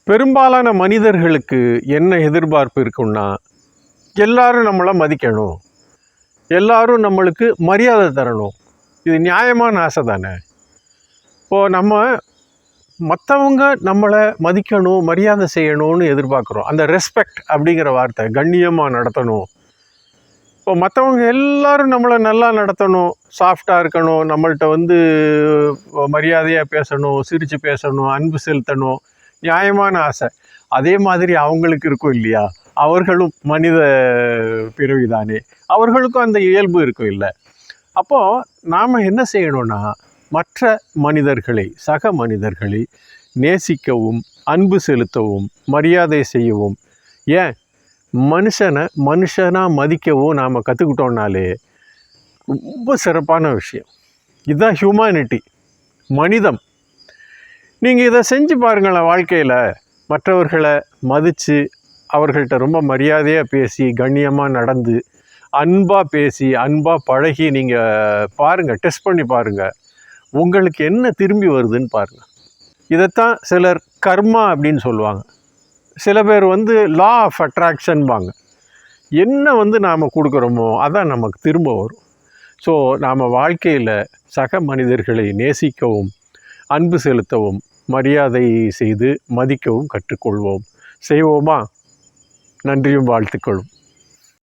பெரும்பாலான மனிதர்களுக்கு என்ன எதிர்பார்ப்பு இருக்குன்னா, எல்லாரும் நம்மளை மதிக்கணும், எல்லாரும் நம்மளுக்கு மரியாதை தரணும். இது நியாயமான ஆசை தானே. இப்போது நம்ம மற்றவங்க நம்மளை மதிக்கணும், மரியாதை செய்யணும்னு எதிர்பார்க்குறோம். அந்த ரெஸ்பெக்ட் அப்படிங்கிற வார்த்தை, கண்ணியமாக நடத்தணும். இப்போ மற்றவங்க எல்லாரும் நம்மளை நல்லா நடத்தணும், சாஃப்டாக இருக்கணும், நம்மள்கிட்ட மரியாதையாக பேசணும், சிரித்து பேசணும், அன்பு செலுத்தணும், நியாயமான ஆசை. அதே மாதிரி அவங்களுக்கு இருக்கும் இல்லையா? அவர்களும் மனித பிறவி தானே, அவர்களுக்கும் அந்த இயல்பு இருக்கும் இல்லை? அப்போது நாம் என்ன செய்யணும்னா, மற்ற மனிதர்களை, சக மனிதர்களை நேசிக்கவும், அன்பு செலுத்தவும், மரியாதை செய்யவும், ஏன் மனுஷனாக மதிக்கவும் நாம் கற்றுக்கிட்டோம்னாலே ரொம்ப சிறப்பான விஷயம். இதுதான் ஹியூமனிட்டி, மனிதம். நீங்கள் இதை செஞ்சு பாருங்களேன். வாழ்க்கையில் மற்றவர்களை மதித்து, அவர்கள்ட்ட ரொம்ப மரியாதையாக பேசி, கண்ணியமாக நடந்து, அன்பாக பேசி, அன்பாக பழகி நீங்கள் பாருங்கள், டெஸ்ட் பண்ணி பாருங்கள், உங்களுக்கு என்ன திரும்பி வருதுன்னு பாருங்கள். இதைத்தான் சிலர் கர்மா அப்படின்னு சொல்லுவாங்க. சில பேர் லா ஆஃப் அட்ராக்ஷன்பாங்க. என்ன நாம் கொடுக்குறோமோ அதான் நமக்கு திரும்ப வரும். ஸோ நாம் வாழ்க்கையில் சக மனிதர்களை நேசிக்கவும், அன்பு செலுத்தவும், மரியாதை செய்து மதிக்கவும் கற்றுக்கொள்வோம். செய்வோமா? நன்றியும் வாழ்த்துக்களும்.